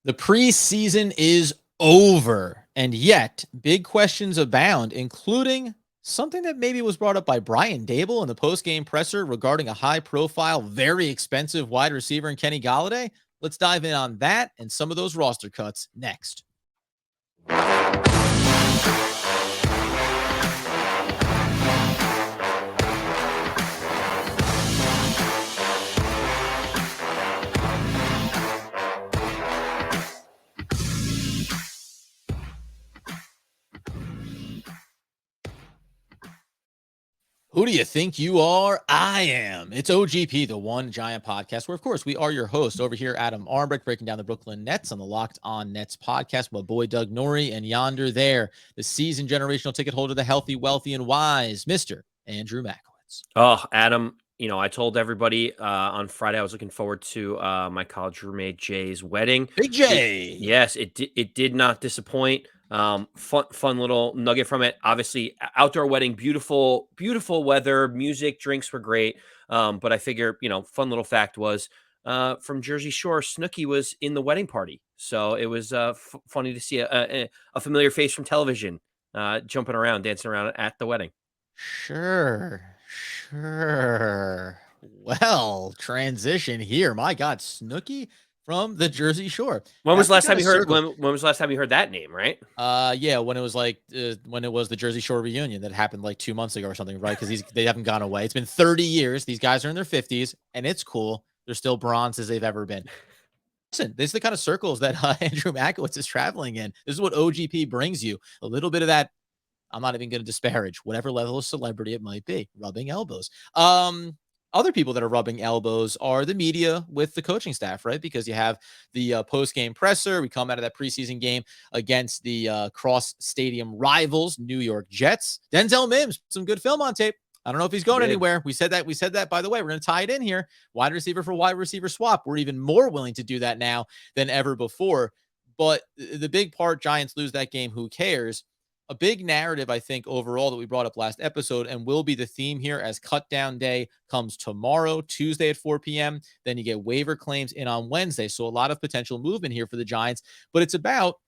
The preseason is over, and yet big questions abound, including something that maybe was brought up by Brian Dabble in the post-game presser regarding a high-profile, very expensive wide receiver in Kenny Golladay. Let's dive in on that and some of those roster cuts next. Who do you think you are? I am. It's OGP, the One Giant Podcast, where, of course, we are your host over here, Adam Armbrecht, breaking down the Brooklyn Nets on the Locked On Nets podcast. My boy, Doug Norrie, and yonder there, the season generational ticket holder, the healthy, wealthy, and wise, Mr. Andrew Makowitz. Oh, Adam, I told everybody on Friday I was looking forward to my college roommate Jay's wedding. Big J. It did not disappoint. Fun little nugget from it. Obviously, outdoor wedding, beautiful weather, music, drinks were great. But I figure, fun little fact was from Jersey Shore, Snooki was in the wedding party, so it was funny to see a familiar face from television jumping around, dancing around at the wedding. Sure. Well, transition here. My God, Snooki from the Jersey Shore. When was the last time you heard? When was the last time you heard that name? Right? Yeah, when it was the Jersey Shore reunion that happened like 2 months ago or something, right? Because they haven't gone away. It's been 30 years. These guys are in their 50s, and it's cool. They're still bronze as they've ever been. Listen, this is the kind of circles that Andrew Makowitz is traveling in. This is what OGP brings you. A little bit of that. I'm not even going to disparage whatever level of celebrity it might be, rubbing elbows. Other people that are rubbing elbows are the media with the coaching staff, right? Because you have the post-game presser. We come out of that preseason game against the cross-stadium rivals, New York Jets. Denzel Mims, some good film on tape. I don't know if he's going anywhere. We said that, by the way. We're going to tie it in here. Wide receiver for wide receiver swap. We're even more willing to do that now than ever before. But the big part, Giants lose that game. Who cares? A big narrative, I think, overall that we brought up last episode and will be the theme here as cut down day comes tomorrow, Tuesday at 4 p.m. Then you get waiver claims in on Wednesday. So a lot of potential movement here for the Giants, but it's about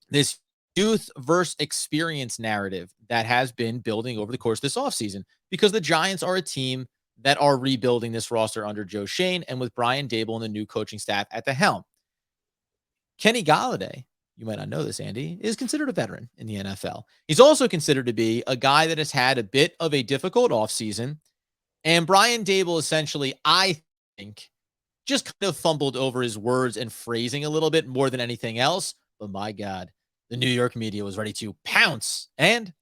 this youth versus experience narrative that has been building over the course of this offseason because the Giants are a team that are rebuilding this roster under Joe Schoen and with Brian Dabble and the new coaching staff at the helm. Kenny Golladay, you might not know this, Andy, is considered a veteran in the NFL. He's also considered to be a guy that has had a bit of a difficult offseason. And Brian Dabble essentially, I think, just kind of fumbled over his words and phrasing a little bit more than anything else. But my God, the New York media was ready to pounce. And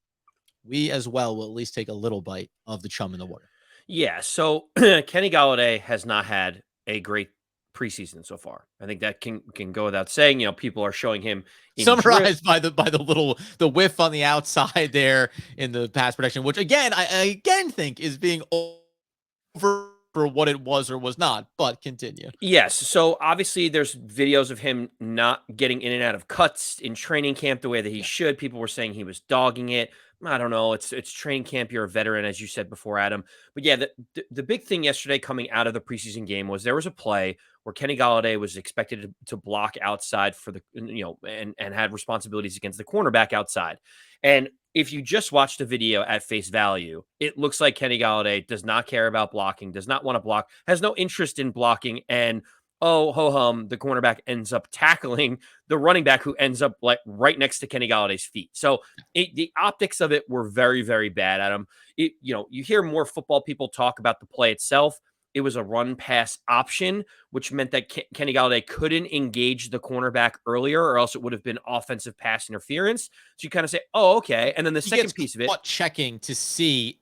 we as well will at least take a little bite of the chum in the water. Yeah, so Kenny Golladay has not had a great preseason so far. I think that can go without saying. People are showing him summarized by the whiff on the outside there in the pass protection, which I think is being over for what it was or was not, but continue. Yes. So obviously there's videos of him not getting in and out of cuts in training camp the way that he should. People were saying he was dogging it. I don't know. It's training camp. You're a veteran, as you said before, Adam. But yeah, the big thing yesterday coming out of the preseason game was there was a play where Kenny Golladay was expected to block outside for the, and had responsibilities against the cornerback outside. And if you just watch the video at face value, it looks like Kenny Golladay does not care about blocking, does not want to block, has no interest in blocking. And oh, ho-hum, the cornerback ends up tackling the running back who ends up like right next to Kenny Galladay's feet. So the optics of it were very, very bad, Adam. You hear more football people talk about the play itself. It was a run pass option, which meant that Kenny Golladay couldn't engage the cornerback earlier, or else it would have been offensive pass interference. So you kind of say, oh, okay. And then the second piece of it, checking to see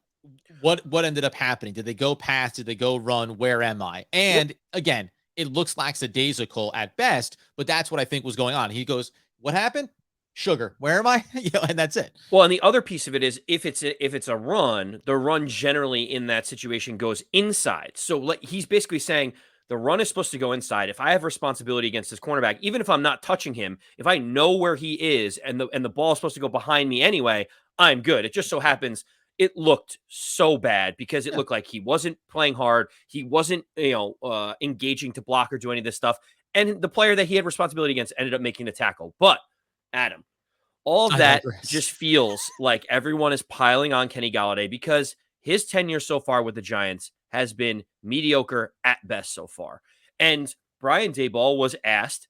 what ended up happening. Did they go pass? Did they go run? Where am I? And again, it looks lackadaisical at best, but that's what I think was going on. He goes, what happened? Sugar, where am I? And that's it. Well, and the other piece of it is if it's a run, the run generally in that situation goes inside. So he's basically saying the run is supposed to go inside. If I have responsibility against this cornerback, even if I'm not touching him, if I know where he is and the ball is supposed to go behind me anyway, I'm good. It just so happens it looked so bad because it looked like he wasn't playing hard. He wasn't, engaging to block or do any of this stuff. and the player that he had responsibility against ended up making the tackle. But Adam, all of I that digress. just feels like everyone is piling on Kenny Golladay because his tenure so far with the Giants has been mediocre at best so far. And Brian Daboll was asked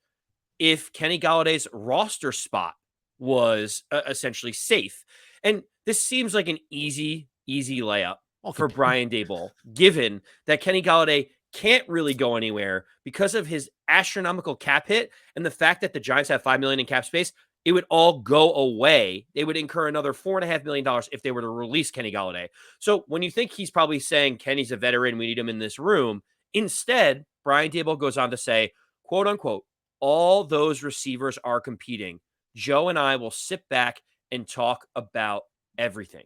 if Kenny Galladay's roster spot was essentially safe. And this seems like an easy layup for Brian Daboll, given that Kenny Golladay can't really go anywhere because of his astronomical cap hit and the fact that the Giants have $5 million in cap space. It would all go away. They would incur another $4.5 million if they were to release Kenny Golladay. So when you think he's probably saying Kenny's a veteran, we need him in this room, instead, Brian Daboll goes on to say, quote unquote, all those receivers are competing. Joe and I will sit back and talk about everything.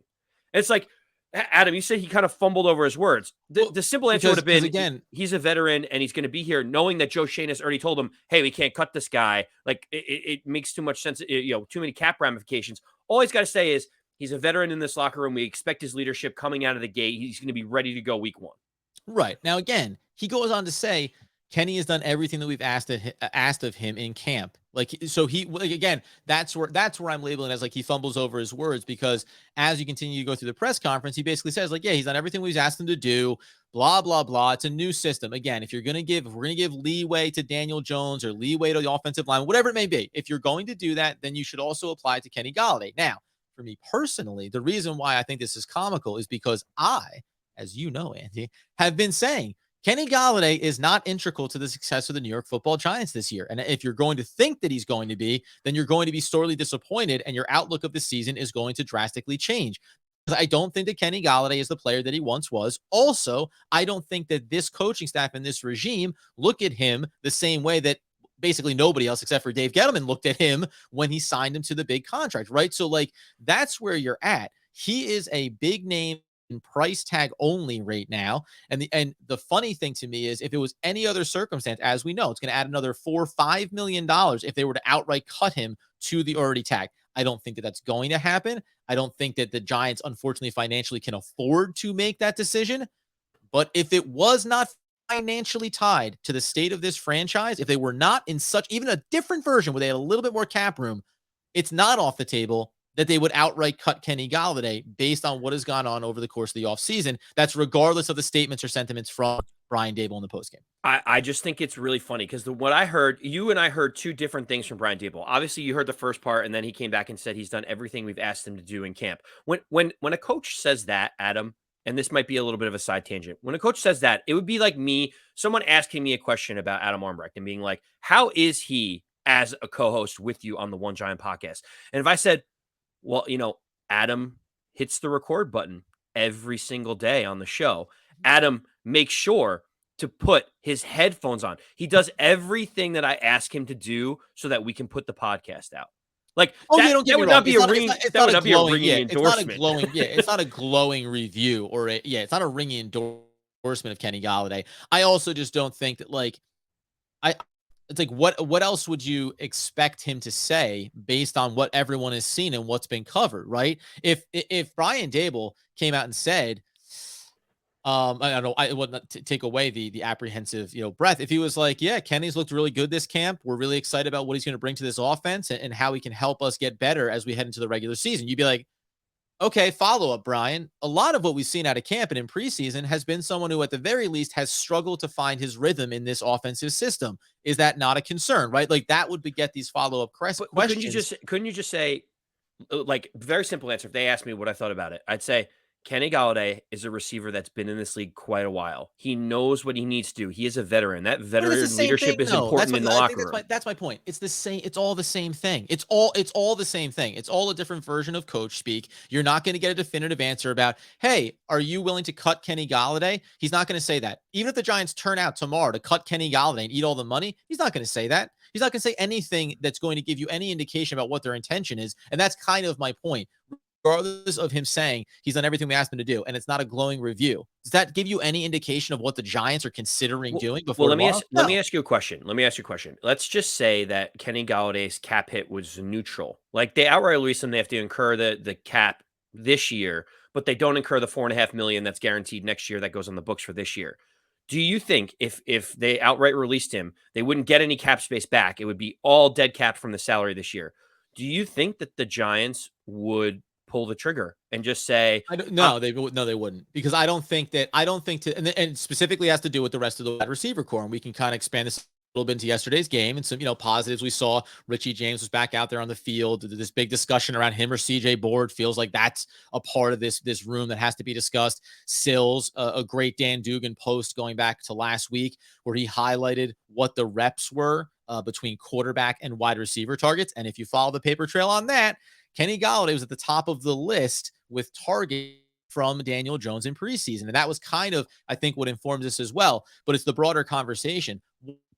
And it's like, Adam, you said he kind of fumbled over his words. The simple answer would have been, again, he's a veteran and he's going to be here, knowing that Joe Schoen has already told him, hey, we can't cut this guy. Like, it makes too much sense, too many cap ramifications. All he's got to say is, he's a veteran in this locker room. We expect his leadership coming out of the gate. He's going to be ready to go week 1. Right. Now, again, he goes on to say, Kenny has done everything that we've asked of him in camp. Again, that's where I'm labeling as like he fumbles over his words, because as you continue to go through the press conference, he basically says like, yeah, he's done everything we've asked him to do, blah, blah, blah. It's a new system. Again, if we're going to give leeway to Daniel Jones or leeway to the offensive line, whatever it may be, if you're going to do that, then you should also apply it to Kenny Golladay. Now, for me personally, the reason why I think this is comical is because I, as you know, Andy, have been saying Kenny Golladay is not integral to the success of the New York Football Giants this year. And if you're going to think that he's going to be, then you're going to be sorely disappointed and your outlook of the season is going to drastically change. I don't think that Kenny Golladay is the player that he once was. Also, I don't think that this coaching staff and this regime look at him the same way that basically nobody else except for Dave Gettleman looked at him when he signed him to the big contract, right? So like, that's where you're at. He is a big name price tag only right now. And the funny thing to me is, if it was any other circumstance, as we know, it's going to add another $4-5 million if they were to outright cut him to the already tag. I don't think that that's going to happen. I don't think that the Giants, unfortunately, financially can afford to make that decision. But if it was not financially tied to the state of this franchise, if they were not in such even a different version where they had a little bit more cap room, it's not off the table that they would outright cut Kenny Golladay based on what has gone on over the course of the offseason. That's regardless of the statements or sentiments from Brian Daboll in the postgame. I just think it's really funny because what I heard, you and I heard two different things from Brian Daboll. Obviously, you heard the first part, and then he came back and said he's done everything we've asked him to do in camp. When a coach says that, Adam, and this might be a little bit of a side tangent, when a coach says that, it would be like someone asking me a question about Adam Armbrecht and being like, how is he as a co-host with you on the One Giant podcast? And if I said, well, Adam hits the record button every single day on the show. Adam makes sure to put his headphones on. He does everything that I ask him to do so that we can put the podcast out. Like, that would not be a ringing endorsement. It's not a glowing review it's not a ringing endorsement of Kenny Golladay. I also just don't think that it's like, what else would you expect him to say based on what everyone has seen and what's been covered, right? If Brian Daboll came out and said, I don't know, I would not take away the apprehensive, breath. If he was like, yeah, Kenny's looked really good this camp. We're really excited about what he's going to bring to this offense and how he can help us get better as we head into the regular season. You'd be like, okay, follow up, Brian. A lot of what we've seen out of camp and in preseason has been someone who, at the very least, has struggled to find his rhythm in this offensive system. Is that not a concern, right? Like, that would beget these follow-up questions. But couldn't you just say, like, very simple answer? If they asked me what I thought about it, I'd say, Kenny Golladay is a receiver that's been in this league quite a while. He knows what he needs to do. He is a veteran. That veteran leadership is important in the locker room. That's my point. It's the same. It's all the same thing. It's all the same thing. It's all a different version of coach speak. You're not going to get a definitive answer about, hey, are you willing to cut Kenny Golladay? He's not going to say that. Even if the Giants turn out tomorrow to cut Kenny Golladay and eat all the money, he's not going to say that. He's not going to say anything that's going to give you any indication about what their intention is. And that's kind of my point. Regardless of him saying he's done everything we asked him to do, and it's not a glowing review, does that give you any indication of what the Giants are considering doing before? Well, let me ask you a question. Let's just say that Kenny Galladay's cap hit was neutral. Like, they outright release him, they have to incur the cap this year, but they don't incur the $4.5 million that's guaranteed next year that goes on the books for this year. Do you think if they outright released him, they wouldn't get any cap space back? It would be all dead cap from the salary this year. Do you think that the Giants would pull the trigger and just say, I don't no, they wouldn't, because I don't think to, and specifically has to do with the rest of the wide receiver core, and we can kind of expand this a little bit into yesterday's game and some, positives we saw. Richie James was back out there on the field. This big discussion around him or CJ Board feels like that's a part of this room that has to be discussed. Sills, a great Dan Dugan post going back to last week where he highlighted what the reps were between quarterback and wide receiver targets. And if you follow the paper trail on that, Kenny Golladay was at the top of the list with target from Daniel Jones in preseason. And that was kind of, I think, what informs this as well. But it's the broader conversation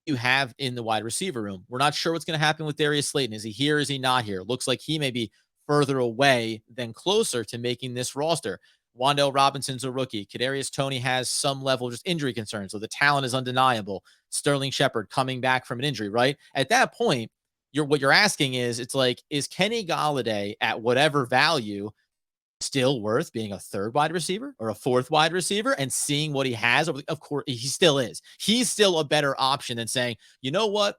you have in the wide receiver room. We're not sure what's going to happen with Darius Slayton. Is he here? Is he not here? Looks like he may be further away than closer to making this roster. Wan'Dale Robinson's a rookie. Kadarius Toney has some level of just injury concerns, so the talent is undeniable. Sterling Shepard coming back from an injury, right? At that point, what you're asking is, it's like, is Kenny Golladay at whatever value still worth being a third wide receiver or a fourth wide receiver and seeing what he has? Of course, he still is. He's still a better option than saying, you know what?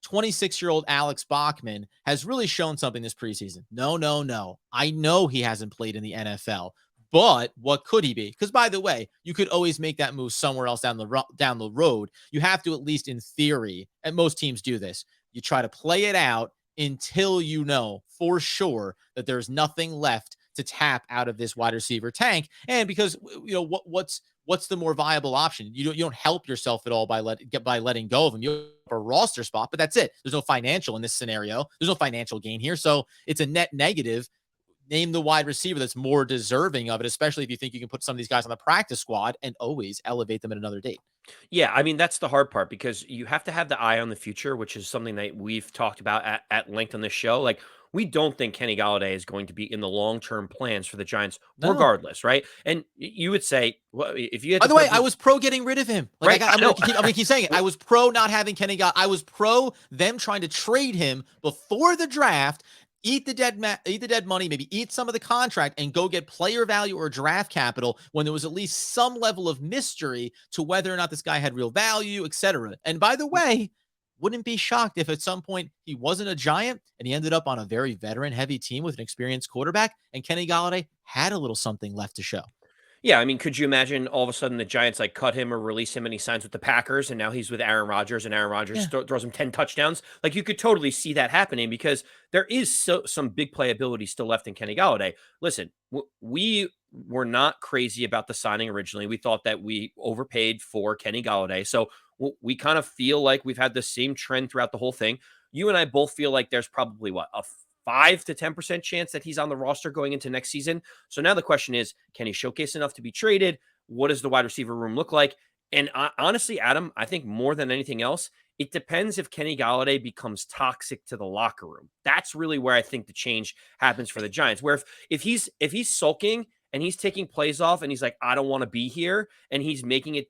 26-year-old Alex Bachman has really shown something this preseason. No. I know he hasn't played in the NFL, but what could he be? Because, by the way, you could always make that move somewhere else down the road. You have to, at least in theory, and most teams do this, you try to play it out until you know for sure that there's nothing left to tap out of this wide receiver tank. And because, what's the more viable option? You don't help yourself at all by letting go of him. You have a roster spot, but that's it. There's no financial in this scenario. There's no financial gain here. So it's a net negative. Name the wide receiver that's more deserving of it, especially if you think you can put some of these guys on the practice squad and always elevate them at another date. Yeah, I mean, that's the hard part because you have to have the eye on the future, which is something that we've talked about at length on this show. Like, we don't think Kenny Golladay is going to be in the long-term plans for the Giants, No. regardless, right? And you would say, well, if you had By to the way, put I was pro getting rid of him. Like, right, I know. I'm gonna keep saying it. I was pro not having Kenny Golladay. I was pro them trying to trade him before the draft. Eat the dead money, maybe eat some of the contract and go get player value or draft capital when there was at least some level of mystery to whether or not this guy had real value, etc. And by the way, wouldn't be shocked if at some point he wasn't a Giant and he ended up on a very veteran heavy team with an experienced quarterback and Kenny Golladay had a little something left to show. Yeah, I mean, could you imagine all of a sudden the Giants like cut him or release him and he signs with the Packers and now he's with Aaron Rodgers and Aaron Rodgers Yeah. throws him 10 touchdowns? Like, you could totally see that happening because there is some big playability still left in Kenny Golladay. Listen, we were not crazy about the signing originally. We thought that we overpaid for Kenny Golladay. So we kind of feel like we've had the same trend throughout the whole thing. You and I both feel like there's probably a 5 to 10% chance that he's on the roster going into next season. So now the question is, can he showcase enough to be traded? What does the wide receiver room look like? And honestly, Adam, I think more than anything else, it depends if Kenny Golladay becomes toxic to the locker room. That's really where I think the change happens for the Giants. Where if he's sulking and he's taking plays off and he's like, I don't want to be here, and he's making it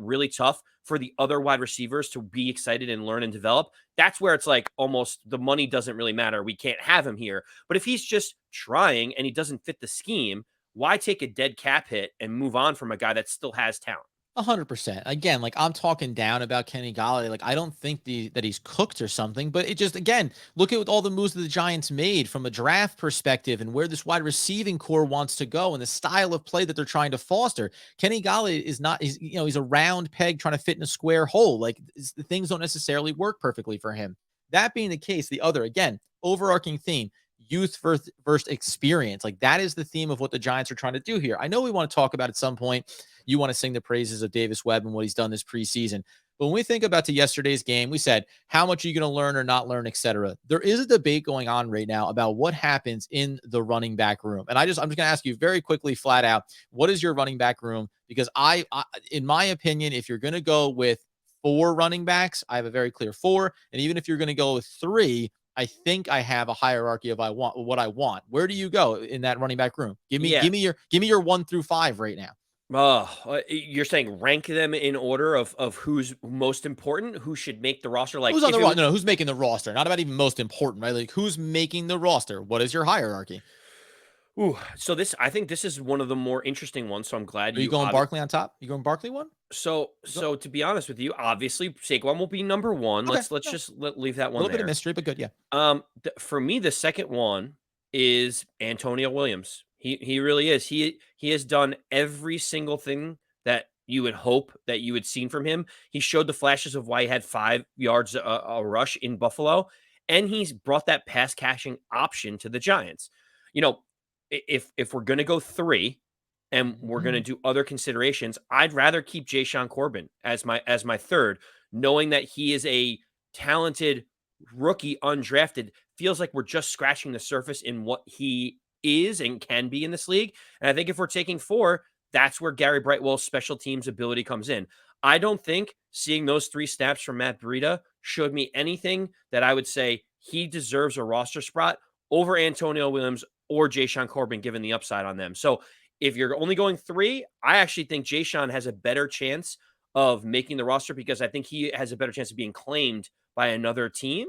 really tough for the other wide receivers to be excited and learn and develop, that's where it's like almost the money doesn't really matter. We can't have him here. But if he's just trying and he doesn't fit the scheme, why take a dead cap hit and move on from a guy that still has talent? 100%. Again, like, I'm talking down about Kenny Golladay. Like, I don't think that he's cooked or something, but it just, again, look at all the moves that the Giants made from a draft perspective and where this wide receiving core wants to go and the style of play that they're trying to foster. Kenny Golladay is not, he's a round peg trying to fit in a square hole. Like, things don't necessarily work perfectly for him. That being the case, the other, again, overarching theme, youth versus experience. Like, that is the theme of what the Giants are trying to do here. I know we want to talk about at some point, you want to sing the praises of Davis Webb and what he's done this preseason. But when we think about yesterday's game, we said, how much are you going to learn or not learn, etc. There is a debate going on right now about what happens in the running back room. And I'm just going to ask you very quickly, flat out, what is your running back room? Because I in my opinion, if you're going to go with 4 running backs, I have a very clear 4. And even if you're going to go with 3, I think I have a hierarchy of what I want. Where do you go in that running back room? Give me your 1 through 5 right now. Oh, you're saying rank them in order of who's most important, who should make the roster? Like, Who's on the roster? No, who's making the roster? Not about even most important, right? Like, who's making the roster? What is your hierarchy? Ooh, so I think this is one of the more interesting ones. So I'm glad Are you going Barkley on top? You going Barkley 1? So to be honest with you, obviously Saquon will be number one. Okay, Let's yeah, a just leave that one little bit of there. mystery, but good. Yeah. For me, the second one is Antonio Williams. He really is. He has done every single thing that you would hope that you had seen from him. He showed the flashes of why he had 5 yards a rush in Buffalo, and he's brought that pass catching option to the Giants. You know, if we're gonna go three, and we're gonna Mhm. do other considerations, I'd rather keep Jay Corbin as my third, knowing that he is a talented rookie undrafted. Feels like we're just scratching the surface in what he is and can be in this league. And I think if we're taking four, that's where Gary Brightwell's special teams ability comes in. I don't think seeing those 3 snaps from Matt Breida showed me anything that I would say he deserves a roster spot over Antonio Williams or Jay Corbin, given the upside on them. So if you're only going three, I actually think Jay has a better chance of making the roster because I think he has a better chance of being claimed by another team.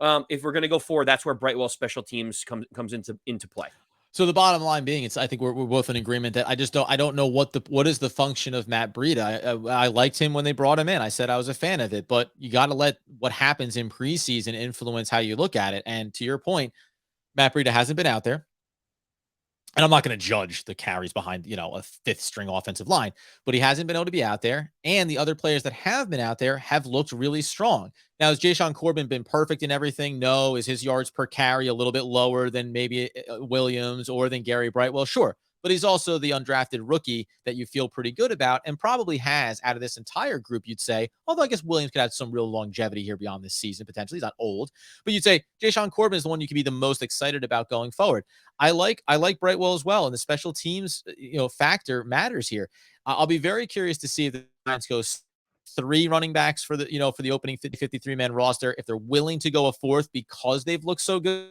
If we're going to go forward, that's where Brightwell special teams comes into play. So the bottom line being, I think we're both in agreement that I don't know what is the function of Matt Breida. I liked him when they brought him in. I said I was a fan of it, but you got to let what happens in preseason influence how you look at it. And to your point, Matt Breida hasn't been out there. And I'm not going to judge the carries behind, a fifth string offensive line, but he hasn't been able to be out there. And the other players that have been out there have looked really strong. Now, has Jay Corbin been perfect in everything? No. Is his yards per carry a little bit lower than maybe Williams or than Gary Brightwell? Sure. But he's also the undrafted rookie that you feel pretty good about and probably has out of this entire group, you'd say, although I guess Williams could have some real longevity here beyond this season, potentially. He's not old, but you'd say Jay Corbin is the one you could be the most excited about going forward. I like Brightwell as well, and the special teams factor matters here. I'll be very curious to see if the Giants go 3 running backs for the opening 53 man roster. If they're willing to go a fourth because they've looked so good,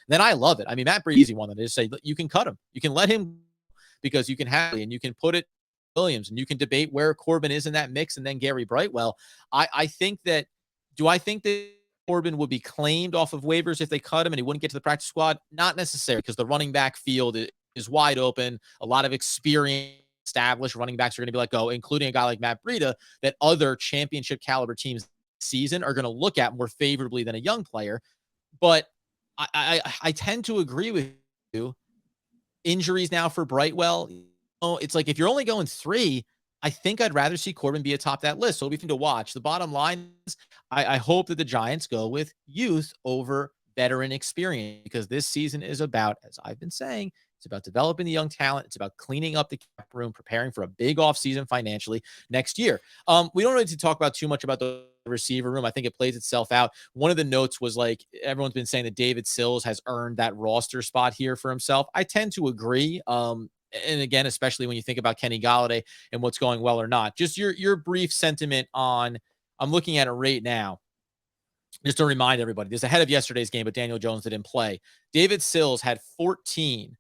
then I love it. I mean, Matt Breida, easy one that is say you can cut him, you can let him because you can have and you can put it Williams and you can debate where Corbin is in that mix, and then Gary Brightwell. I think that. Do I think that Corbin would be claimed off of waivers if they cut him and he wouldn't get to the practice squad? Not necessarily, because the running back field is wide open. A lot of experience, established running backs are going to be let go, including a guy like Matt Breida, that other championship caliber teams this season are going to look at more favorably than a young player. But I tend to agree with you. Injuries now for Brightwell. It's like if you're only going 3, I think I'd rather see Corbin be atop that list. So it'll be fun to watch. The bottom line is I hope that the Giants go with youth over veteran experience, because this season is about, as I've been saying, it's about developing the young talent. It's about cleaning up the cap room, preparing for a big offseason financially next year. We don't need to talk about too much about the receiver room. I think it plays itself out. One of the notes was like, everyone's been saying that David Sills has earned that roster spot here for himself. I tend to agree. And again, especially when you think about Kenny Golladay and what's going well or not. Just your brief sentiment on, I'm looking at it right now, just to remind everybody, this is ahead of yesterday's game, but Daniel Jones didn't play. David Sills had 14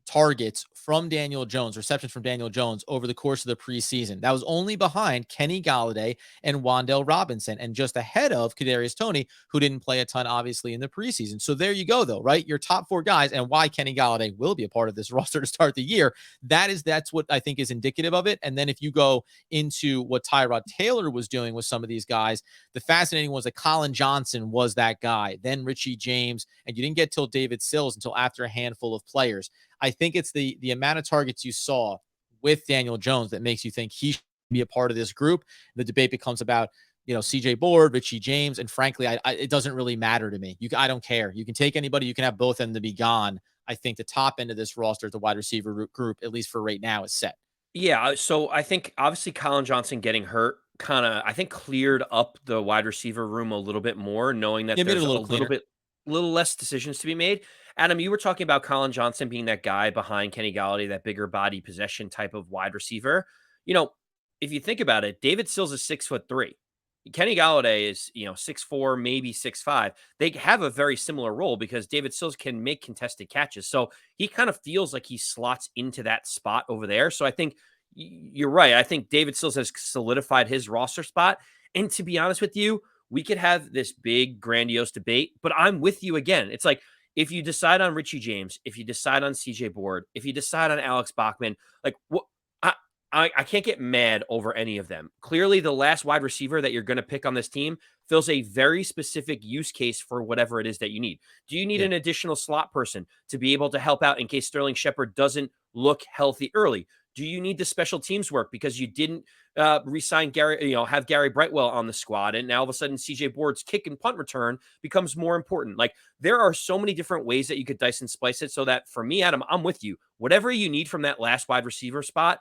targets from Daniel Jones, receptions from Daniel Jones over the course of the preseason. That was only behind Kenny Golladay and Wan'Dale Robinson, and just ahead of Kadarius Toney, who didn't play a ton, obviously, in the preseason. So there you go, though, right? Your top 4 guys, and why Kenny Golladay will be a part of this roster to start the year. That's what I think is indicative of it. And then if you go into what Tyrod Taylor was doing with some of these guys, the fascinating was that Colin Johnson was that guy, then Richie James, and you didn't get till David Sills until after a handful of players. I think it's the amount of targets you saw with Daniel Jones that makes you think he should be a part of this group. The debate becomes about, CJ Board, Richie James, and frankly, it doesn't really matter to me. I don't care. You can take anybody. You can have both of them to be gone. I think the top end of this roster, the wide receiver group, at least for right now, is set. Yeah, so I think obviously Colin Johnson getting hurt kind of I think cleared up the wide receiver room a little bit more, knowing that Yeah, made it a there's a little cleaner. little less decisions to be made. Adam, you were talking about Colin Johnson being that guy behind Kenny Golladay, that bigger body possession type of wide receiver. You know, if you think about it, David Sills is 6'3". Kenny Golladay is, 6'4", maybe 6'5". They have a very similar role because David Sills can make contested catches. So he kind of feels like he slots into that spot over there. So I think you're right. I think David Sills has solidified his roster spot. And to be honest with you, we could have this big, grandiose debate, but I'm with you again. It's like if you decide on Richie James, if you decide on CJ Board, if you decide on Alex Bachman, like what I can't get mad over any of them. Clearly, the last wide receiver that you're going to pick on this team fills a very specific use case for whatever it is that you need. Do you need Yeah. an additional slot person to be able to help out in case Sterling Shepard doesn't look healthy early? Do you need the special teams work because you didn't resign Gary, have Gary Brightwell on the squad, and now all of a sudden CJ Board's kick and punt return becomes more important? Like, there are so many different ways that you could dice and splice it. So that for me, Adam, I'm with you. Whatever you need from that last wide receiver spot,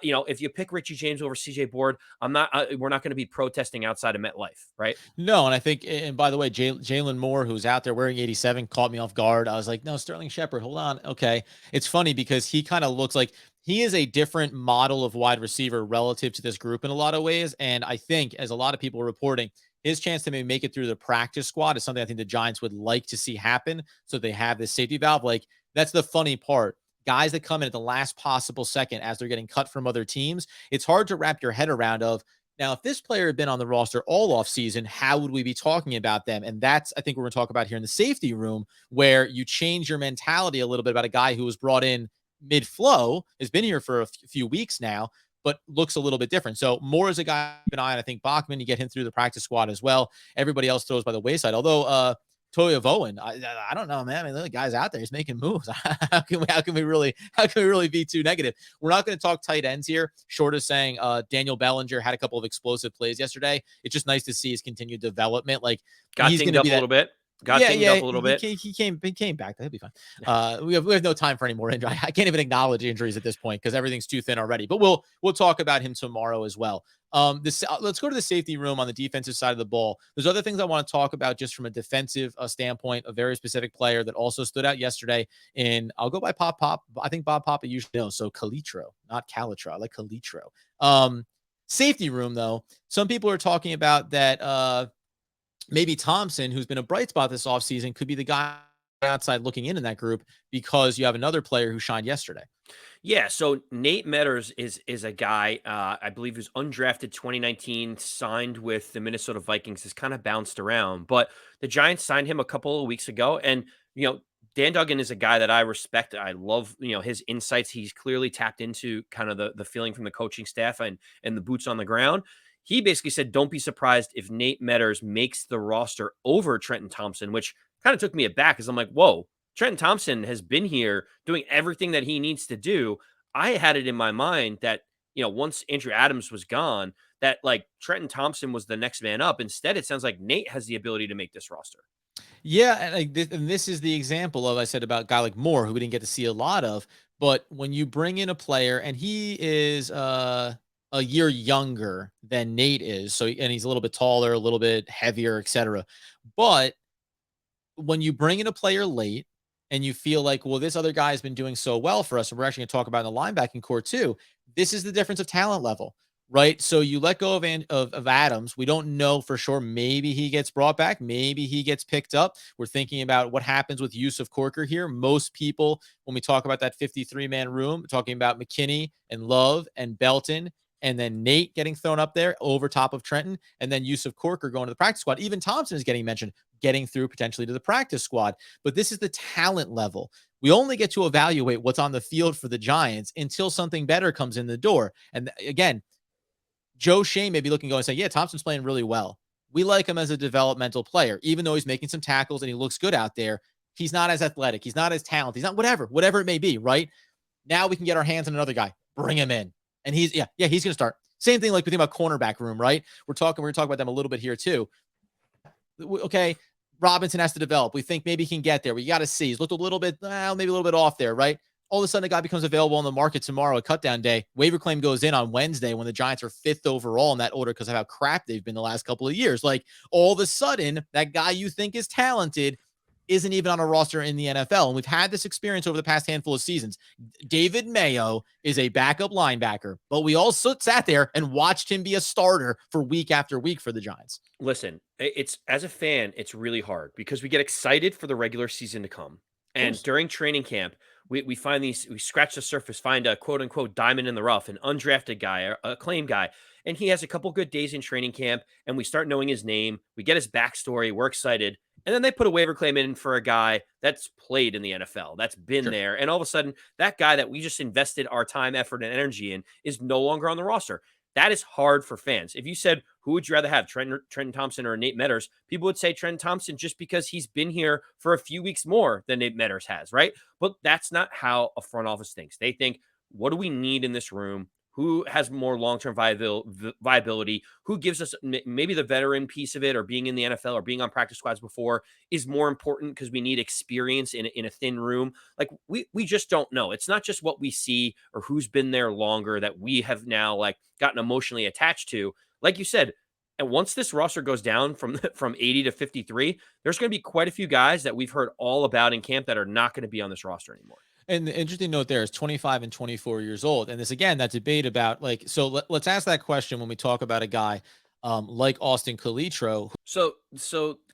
if you pick Richie James over CJ Board, I'm not. We're not going to be protesting outside of MetLife, right? No, and I think, and by the way, Jalen Moore, who's out there wearing 87, caught me off guard. I was like, no, Sterling Shepard, hold on. Okay. It's funny because he kind of looks like he is a different model of wide receiver relative to this group in a lot of ways. And I think, as a lot of people are reporting, his chance to maybe make it through the practice squad is something I think the Giants would like to see happen. So they have this safety valve. Like, that's the funny part. Guys that come in at the last possible second as they're getting cut from other teams, it's hard to wrap your head around of, now, if this player had been on the roster all off season, how would we be talking about them? And that's, I think, we're going to talk about here in the safety room, where you change your mentality a little bit about a guy who was brought in mid-flow, has been here for a few weeks now, but looks a little bit different. So Moore is a guy to keep an eye on. I think Bachman, you get him through the practice squad as well. Everybody else throws by the wayside. Although Toya Bowen, I don't know, man. I mean, the guy's out there. He's making moves. how can we really be too negative? We're not going to talk tight ends here, short of saying Daniel Bellinger had a couple of explosive plays yesterday. It's just nice to see his continued development. Like, Got he's going dinged to up be a that. little bit. Got Yeah, dinged yeah, up a little bit. he came back. He'll be fine. We have no time for any more injury. I can't even acknowledge injuries at this point because everything's too thin already. But we'll talk about him tomorrow as well. Let's go to the safety room on the defensive side of the ball. There's other things I want to talk about just from a defensive standpoint. A very specific player that also stood out yesterday. And I'll go by Pop. I think Bob Papa usually knows. So Calitro, not Calitro. I like Calitro. Safety room though. Some people are talking about that. Maybe Thompson, who's been a bright spot this offseason, could be the guy outside looking in that group because you have another player who shined yesterday. Yeah, so Nate Metters is a guy, I believe, who's undrafted 2019, signed with the Minnesota Vikings, has kind of bounced around, but the Giants signed him a couple of weeks ago, and Dan Duggan is a guy that I respect. I love his insights. He's clearly tapped into kind of the feeling from the coaching staff and the boots on the ground. He basically said, "Don't be surprised if Nate Metters makes the roster over Trenton Thompson," which kind of took me aback because I'm like, "Whoa." Trenton Thompson has been here doing everything that he needs to do. I had it in my mind that, once Andrew Adams was gone, that like Trenton Thompson was the next man up. Instead, it sounds like Nate has the ability to make this roster. Yeah, and this is the example of, I said about a guy like Moore, who we didn't get to see a lot of. But when you bring in a player, and he is a year younger than Nate is, so and he's a little bit taller, a little bit heavier, etc. But when you bring in a player late and you feel like, well, this other guy has been doing so well for us, and we're actually going to talk about in the linebacking core too, this is the difference of talent level, right? So you let go of Adams. We don't know for sure. Maybe he gets brought back. Maybe he gets picked up. We're thinking about what happens with Yusuf Corker here. Most people, when we talk about that 53-man room, talking about McKinney and Love and Belton, and then Nate getting thrown up there over top of Trenton, and then Yusuf Corker going to the practice squad. Even Thompson is getting mentioned, getting through potentially to the practice squad. But this is the talent level. We only get to evaluate what's on the field for the Giants until something better comes in the door. And again, Joe Shane may be looking, going and saying, yeah, Thompson's playing really well. We like him as a developmental player, even though he's making some tackles and he looks good out there. He's not as athletic. He's not as talented. He's not whatever it may be, right? Now we can get our hands on another guy. Bring him in. And he's going to start. Same thing like we think about cornerback room, right? We're going to talk about them a little bit here too. Okay, Robinson has to develop. We think maybe he can get there. We got to see. He's looked a little bit, maybe a little bit off there, right? All of a sudden, a guy becomes available on the market tomorrow, a cutdown day. Waiver claim goes in on Wednesday when the Giants are 5th overall in that order because of how crap they've been the last couple of years. Like, all of a sudden, that guy you think is talented isn't even on a roster in the NFL. And we've had this experience over the past handful of seasons. David Mayo is a backup linebacker, but we all sat there and watched him be a starter for week after week for the Giants. Listen, it's, as a fan, it's really hard because we get excited for the regular season to come. And during training camp, we find we scratch the surface, find a quote unquote diamond in the rough, an undrafted guy, a claim guy. And he has a couple good days in training camp, and we start knowing his name. We get his backstory. We're excited. And then they put a waiver claim in for a guy that's played in the NFL, that's been Sure. there. And all of a sudden, that guy that we just invested our time, effort, and energy in is no longer on the roster. That is hard for fans. If you said, who would you rather have, Trenton Thompson or Nate Metters? People would say Trenton Thompson just because he's been here for a few weeks more than Nate Metters has, right? But that's not how a front office thinks. They think, what do we need in this room? Who has more long-term viability? Who gives us maybe the veteran piece of it, or being in the NFL or being on practice squads before is more important because we need experience in a thin room. Like we just don't know. It's not just what we see or who's been there longer that we have now like gotten emotionally attached to. Like you said, and once this roster goes down from 80 to 53, there's going to be quite a few guys that we've heard all about in camp that are not going to be on this roster anymore. And the interesting note there is 25 and 24 years old. And this, again, that debate about like, so let's ask that question when we talk about a guy like Austin Calitro. So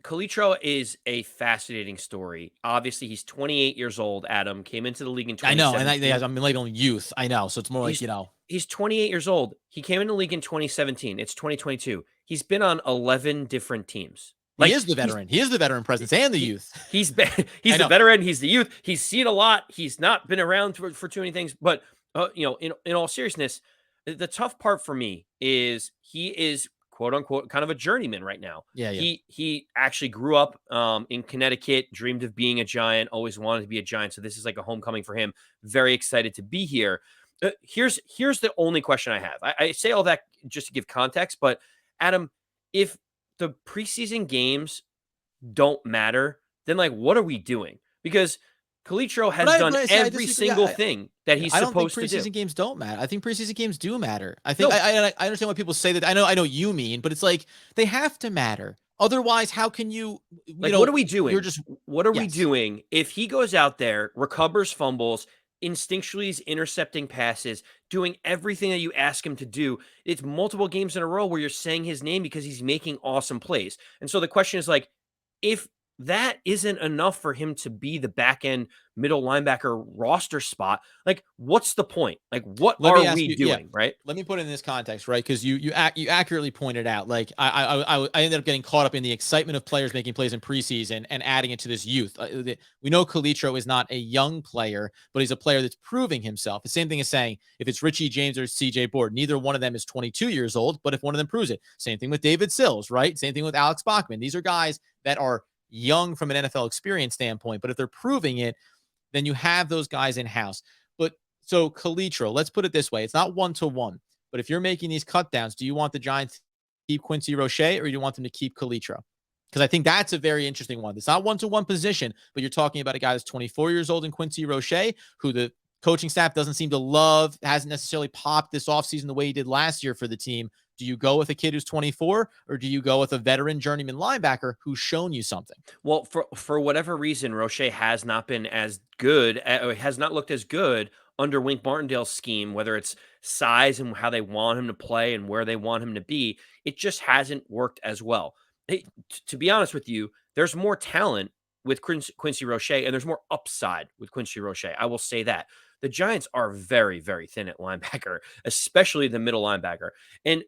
Calitro is a fascinating story. Obviously, he's 28 years old. Adam came into the league in I know, and 2017. I'm labeling youth. I know. So it's more like, He's 28 years old. He came into the league in 2017. It's 2022. He's been on 11 different teams. Like, he is the veteran. He is the veteran presence and the youth. He's the veteran. He's the youth. He's seen a lot. He's not been around for too many things. But in all seriousness, the tough part for me is he is quote unquote kind of a journeyman right now. Yeah. He actually grew up in Connecticut, dreamed of being a Giant, always wanted to be a Giant. So this is like a homecoming for him. Very excited to be here. Here's the only question I have. I say all that just to give context, but Adam, if the preseason games don't matter, then like, what are we doing? Because Calitro has done every single thing that he's supposed to do. I don't think preseason games don't matter. I think preseason games do matter. I think I understand why people say that. I know you mean, but it's like they have to matter. Otherwise, how can you like, what are we doing? What are we doing if he goes out there, recovers fumbles, instinctually is intercepting passes, doing everything that you ask him to do? It's multiple games in a row where you're saying his name because he's making awesome plays. And so the question is like, if that isn't enough for him to be the back end middle linebacker roster spot, like what's the point? Like what are we doing? Right. Let me put it in this context, right? Because you accurately pointed out, like I ended up getting caught up in the excitement of players making plays in preseason and adding it to this youth. We know Calitro is not a young player, but he's a player that's proving himself. The same thing as saying if it's Richie James or CJ Board, neither one of them is 22 years old, but if one of them proves it, same thing with David Sills, right? Same thing with Alex Bachman. These are guys that are young from an NFL experience standpoint, but if they're proving it, then you have those guys in house. But so Calitro, let's put it this way. It's not 1-to-1, but if you're making these cut downs, do you want the Giants to keep Quincy Roche or do you want them to keep Calitro? Because I think that's a very interesting one. It's not 1-to-1 position, but you're talking about a guy that's 24 years old in Quincy Roche, who the coaching staff doesn't seem to love, hasn't necessarily popped this offseason the way he did last year for the team. Do you go with a kid who's 24 or do you go with a veteran journeyman linebacker who's shown you something? Well, for whatever reason, Roche has not been as good, has not looked as good under Wink Martindale's scheme, whether it's size and how they want him to play and where they want him to be. It just hasn't worked as well. To be honest with you, there's more talent with Quincy Roche and there's more upside with Quincy Roche. I will say that. The Giants are very, very thin at linebacker, especially the middle linebacker. And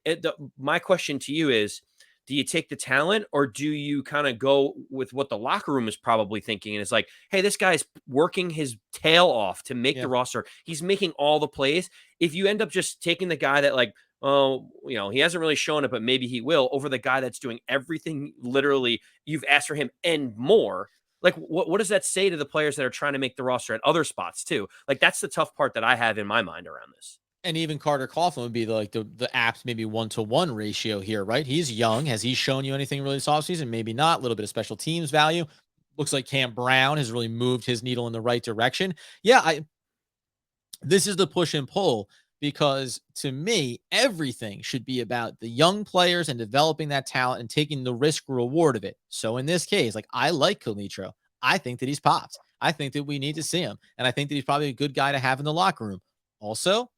my question to you is, do you take the talent or do you kind of go with what the locker room is probably thinking? And it's like, hey, this guy's working his tail off to make the roster. He's making all the plays. If you end up just taking the guy that like, oh, he hasn't really shown it, but maybe he will, over the guy that's doing everything literally you've asked for him and more, like what does that say to the players that are trying to make the roster at other spots too? Like that's the tough part that I have in my mind around this. And even Carter Coughlin would be the apt maybe 1-to-1 ratio here, right? He's young. Has he shown you anything really this offseason? Maybe not. A little bit of special teams value. Looks like Cam Brown has really moved his needle in the right direction. Yeah, this is the push and pull because to me, everything should be about the young players and developing that talent and taking the risk reward of it. So in this case, like I like Calitro. I think that he's popped. I think that we need to see him. And I think that he's probably a good guy to have in the locker room. Also,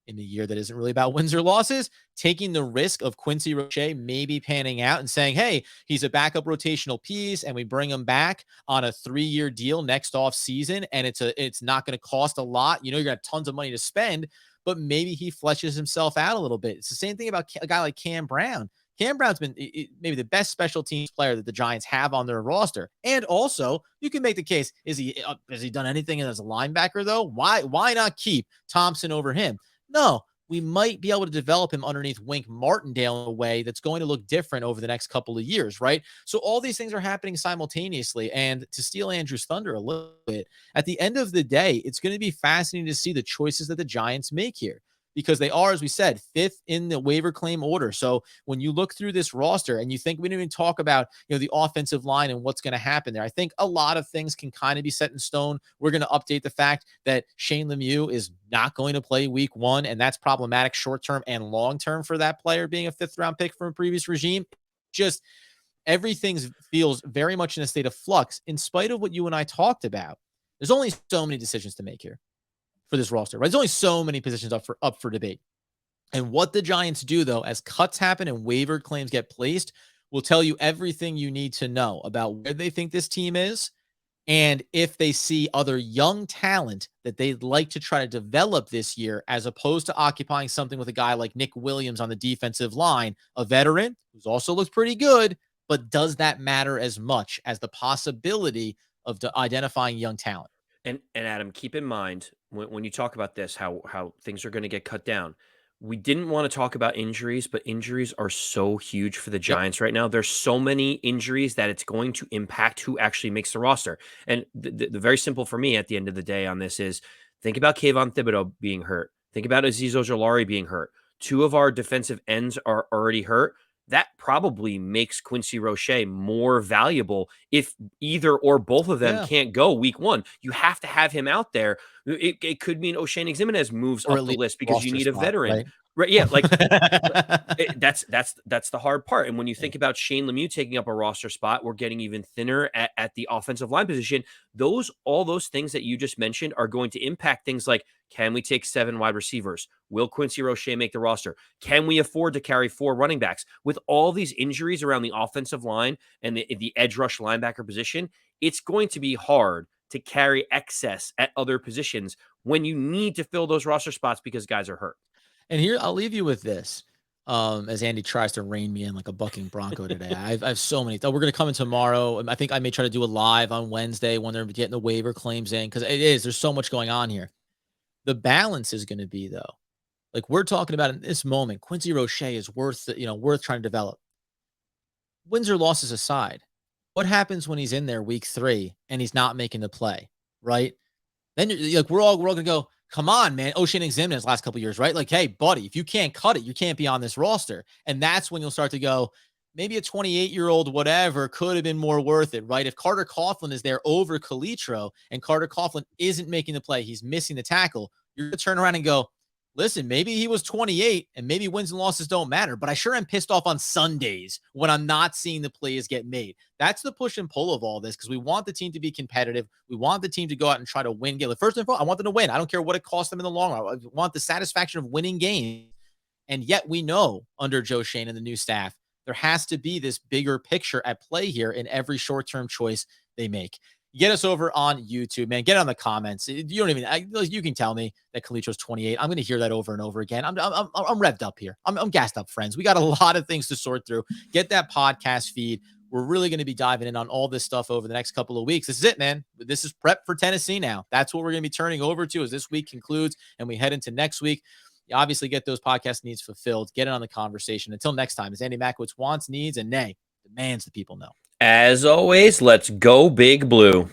in the year that isn't really about wins or losses, taking the risk of Quincy Roche maybe panning out and saying, hey, he's a backup rotational piece and we bring him back on a 3-year deal next off season. And it's not going to cost a lot. You're going to have tons of money to spend, but maybe he fleshes himself out a little bit. It's the same thing about a guy like Cam Brown. Cam Brown's been maybe the best special teams player that the Giants have on their roster. And also, you can make the case, has he done anything as a linebacker, though? Why not keep Thompson over him? No, we might be able to develop him underneath Wink Martindale in a way that's going to look different over the next couple of years, right? So all these things are happening simultaneously. And to steal Andrew's thunder a little bit, at the end of the day, it's going to be fascinating to see the choices that the Giants make here, because they are, as we said, 5th in the waiver claim order. So when you look through this roster and you think, we didn't even talk about, the offensive line and what's going to happen there, I think a lot of things can kind of be set in stone. We're going to update the fact that Shane Lemieux is not going to play week 1, and that's problematic short-term and long-term for that player being a 5th round pick from a previous regime. Just everything feels very much in a state of flux in spite of what you and I talked about. There's only so many decisions to make here for this roster, right? There's only so many positions up for debate. And what the Giants do, though, as cuts happen and waiver claims get placed, will tell you everything you need to know about where they think this team is, and if they see other young talent that they'd like to try to develop this year, as opposed to occupying something with a guy like Nick Williams on the defensive line, a veteran who's also looks pretty good, but does that matter as much as the possibility of identifying young talent? And Adam, keep in mind when you talk about this, how things are going to get cut down. We didn't want to talk about injuries, but injuries are so huge for the Yep. Giants right now. There's so many injuries that it's going to impact who actually makes the roster. And the very simple for me at the end of the day on this is, think about Kayvon Thibodeau being hurt. Think about Azeez Ojulari being hurt. 2 of our defensive ends are already hurt. That probably makes Quincy Roche more valuable if either or both of them can't go week 1. You have to have him out there. It could mean O'Shane Ximines moves Or up the list because you need a spot, veteran. Right? Yeah, like that's the hard part. And when you think about Shane Lemieux taking up a roster spot, we're getting even thinner at the offensive line position. All those things that you just mentioned are going to impact things like, can we take 7 wide receivers? Will Quincy Roche make the roster? Can we afford to carry 4 running backs? With all these injuries around the offensive line and the edge rush linebacker position, it's going to be hard to carry excess at other positions when you need to fill those roster spots because guys are hurt. And here, I'll leave you with this. As Andy tries to rein me in like a bucking bronco today. I have so many. We're going to come in tomorrow. I think I may try to do a live on Wednesday when they're getting the waiver claims in, because there's so much going on here. The balance is going to be, though, like we're talking about in this moment, Quincy Roche is worth trying to develop. Wins or losses aside, what happens when he's in there week 3 and he's not making the play, right? Then you're like, we're all going to go, come on, man. O'Shane Ximines last couple of years, right? Like, hey, buddy, if you can't cut it, you can't be on this roster. And that's when you'll start to go, maybe a 28-year-old whatever could have been more worth it, right? If Carter Coughlin is there over Calitro and Carter Coughlin isn't making the play, he's missing the tackle, you're going to turn around and go, listen, maybe he was 28 and maybe wins and losses don't matter, but I sure am pissed off on Sundays when I'm not seeing the plays get made. That's the push and pull of all this, because we want the team to be competitive. We want the team to go out and try to win games. First and foremost, I want them to win. I don't care what it costs them in the long run. I want the satisfaction of winning games. And yet we know under Joe Schoen and the new staff, there has to be this bigger picture at play here in every short-term choice they make. Get us over on YouTube, man. Get on the comments. You don't even, you can tell me that Calitro's 28. I'm going to hear that over and over again. I'm revved up here. I'm gassed up, friends. We got a lot of things to sort through. Get that podcast feed. We're really going to be diving in on all this stuff over the next couple of weeks. This is it, man. This is prep for Tennessee now. That's what we're going to be turning over to as this week concludes and we head into next week. You obviously get those podcast needs fulfilled. Get in on the conversation. Until next time, as Andy Makowitz wants, needs, and nay, demands the people know. As always, let's go Big Blue.